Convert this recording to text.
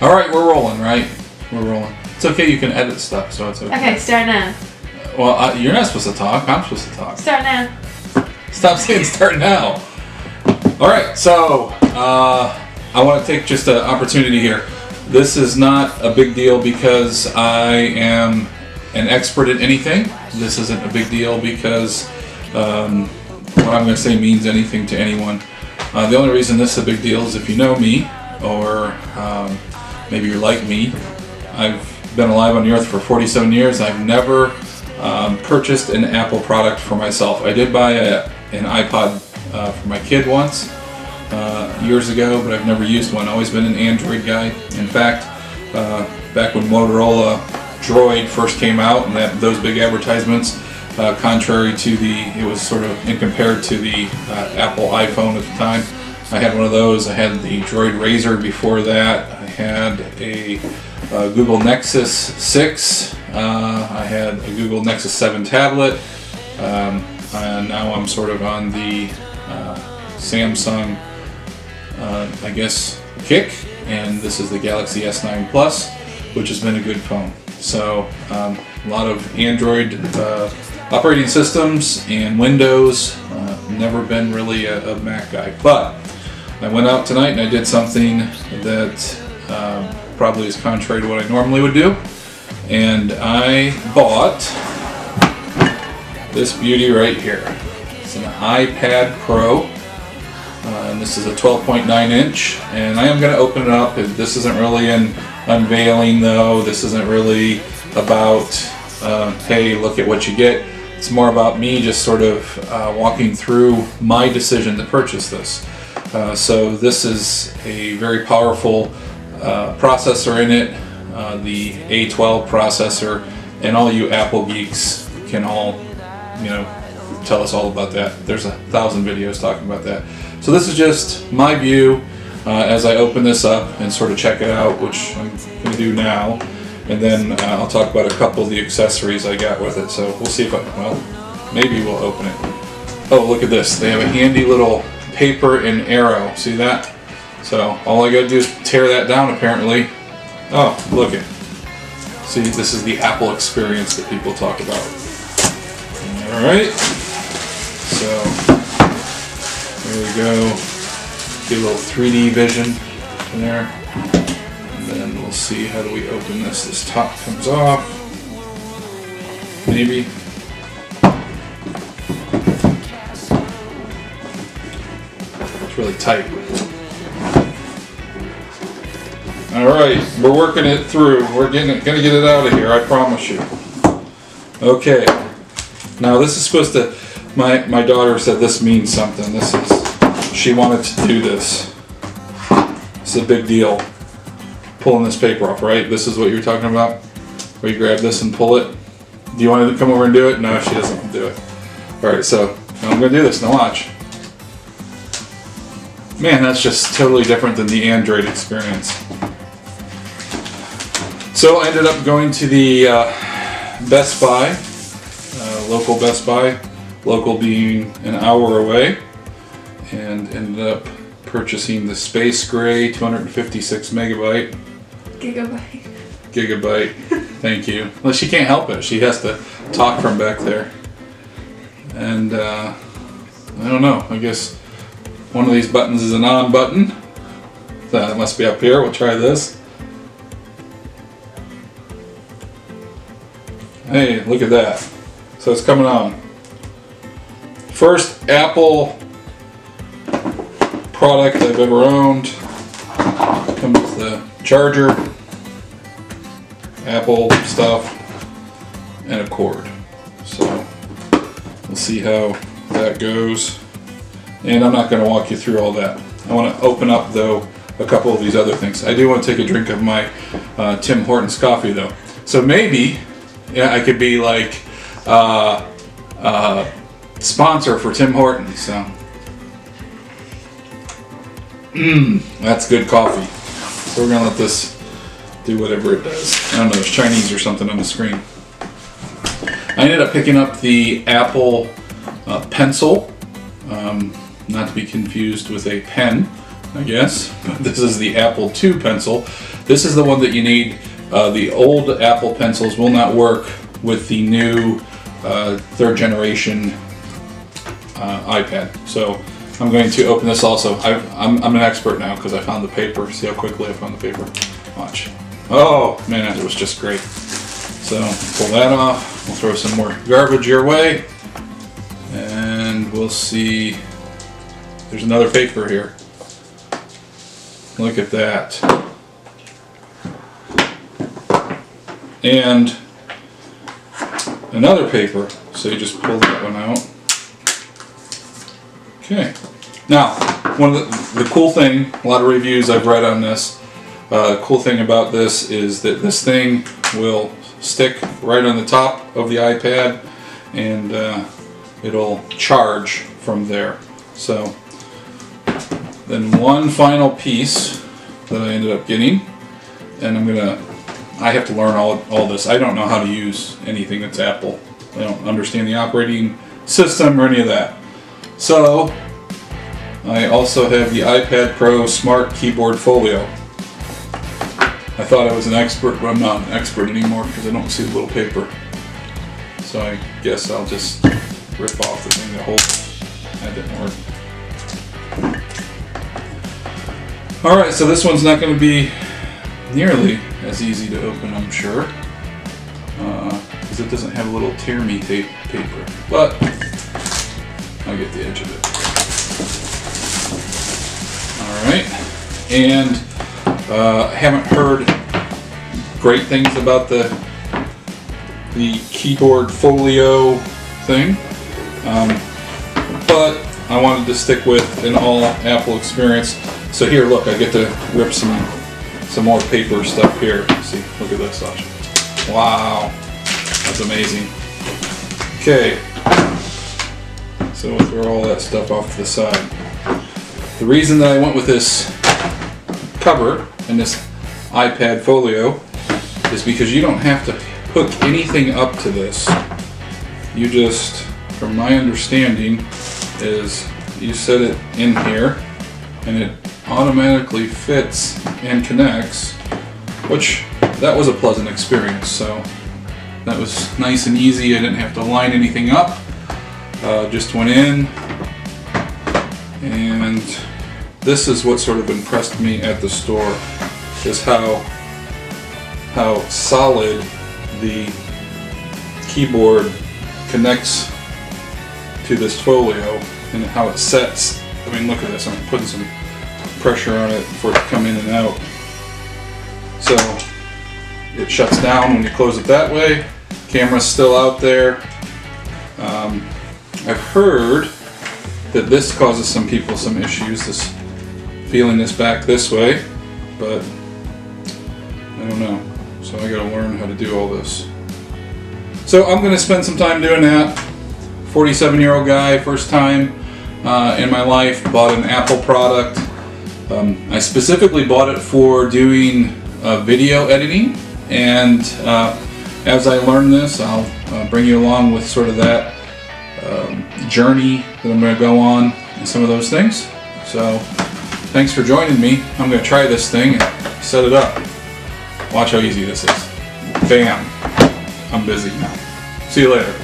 All right, we're rolling, right? We're rolling. It's okay, you can edit stuff, so it's okay. Okay, start now. Well, you're not supposed to talk. I'm supposed to talk. Start now. Stop saying start now. All right, so I want to take just an opportunity here. This is not a big deal because I am an expert at anything. This isn't a big deal because what I'm going to say means anything to anyone. The only reason this is a big deal is if you know me, or maybe you're like me. I've been alive on the earth for 47 years. I've never purchased an Apple product for myself. I did buy an iPod for my kid once years ago, but I've never used one. Always been an Android guy. In fact, back when Motorola Droid first came out and those big advertisements, contrary to it was sort of compared to the Apple iPhone at the time. I had one of those. I had the Droid Razor before that. I had a Google Nexus 6. I had a Google Nexus 7 tablet. And now I'm sort of on the Samsung, I guess, kick. And this is the Galaxy S9 Plus, which has been a good phone. So a lot of Android operating systems and Windows. Never been really a Mac guy. But I went out tonight and I did something that probably is contrary to what I normally would do. And I bought this beauty right here. It's an iPad Pro. And this is a 12.9 inch. And I am going to open it up. This isn't really an unveiling though. This isn't really about, hey, look at what you get. It's more about me just sort of walking through my decision to purchase this. So this is a very powerful processor in it, the A12 processor, and all you Apple geeks can all, tell us all about that. There's 1,000 videos talking about that. So this is just my view as I open this up and sort of check it out, which I'm going to do now. And then I'll talk about a couple of the accessories I got with it. So we'll see if maybe we'll open it. Oh, look at this. They have a handy little paper and arrow. See that? So all I gotta do is tear that down apparently. Oh, look it. See, this is the Apple experience that people talk about. Alright. So there we go. Get a little 3D vision there. And we'll see, how do we open this? This top comes off. Maybe. It's really tight. Alright, we're working it through. We're gonna get it out of here, I promise you. Okay. Now this is supposed to, my daughter said this means something. She wanted to do this. It's a big deal. Pulling this paper off, right? This is what you're talking about? Where you grab this and pull it? Do you want to come over and do it? No, she doesn't want to do it. Alright, so I'm going to do this. Now watch. Man, that's just totally different than the Android experience. So I ended up going to the Best Buy, local Best Buy, local being an hour away, and ended up purchasing the Space Gray 256 megabyte. Gigabyte. Thank you. Well, she can't help it. She has to talk from back there. And I don't know. I guess one of these buttons is an on button. That must be up here. We'll try this. Hey, look at that. So it's coming on. First Apple product I've ever owned. Comes with the charger, Apple stuff, and a cord. So we'll see how that goes. And I'm not going to walk you through all that. I want to open up though a couple of these other things. I do want to take a drink of my Tim Hortons coffee though. So maybe I could be like sponsor for Tim Hortons. So. That's good coffee. So we're gonna let this do whatever it does. I don't know, there's Chinese or something on the screen. I ended up picking up the Apple Pencil, not to be confused with a pen. I guess. But this is the Apple II pencil. This is the one that you need. The old Apple pencils will not work with the new 3rd generation iPad. So I'm going to open this also. I'm an expert now because I found the paper. See how quickly I found the paper? Watch. Oh man, it was just great. So pull that off. We'll throw some more garbage your way. And we'll see. There's another paper here. Look at that. And another paper. So you just pull that one out. Okay. Now, one of the cool thing, a lot of reviews I've read on this, cool thing about this is that this thing will stick right on the top of the iPad and it'll charge from there. So then one final piece that I ended up getting, and I have to learn all this. I don't know how to use anything that's Apple. I don't understand the operating system or any of that. So I also have the iPad Pro Smart Keyboard Folio. I thought I was an expert, but I'm not an expert anymore because I don't see the little paper. So I guess I'll just rip off the thing that holds it. That didn't work. Alright, so this one's not going to be nearly as easy to open, I'm sure. Because it doesn't have a little tear me tape paper. But I'll get the edge of it. Alright, and I haven't heard great things about the keyboard folio thing, but I wanted to stick with an all Apple experience. So here, look, I get to rip some more paper stuff here. See, look at this, Sasha. Wow, that's amazing. Okay, so we'll throw all that stuff off to the side. The reason that I went with this cover and this iPad Folio is because you don't have to hook anything up to this. You just, from my understanding, is you set it in here and it automatically fits and connects, which that was a pleasant experience. So that was nice and easy. I didn't have to line anything up. Just went in, and this is what sort of impressed me at the store, is how solid the keyboard connects to this folio and how it sets. I mean, look at this. I'm putting some pressure on it for it to come in and out. So it shuts down when you close it that way. Camera's still out there. I've heard that this causes some people some issues, this feeling this back this way, but I don't know. So I gotta learn how to do all this. So I'm gonna spend some time doing that. 47-year-old guy, first time in my life, bought an Apple product. I specifically bought it for doing video editing, and as I learn this, I'll bring you along with sort of that journey that I'm going to go on and some of those things. So thanks for joining me. I'm going to try this thing and set it up. Watch how easy this is. Bam! I'm busy now. See you later.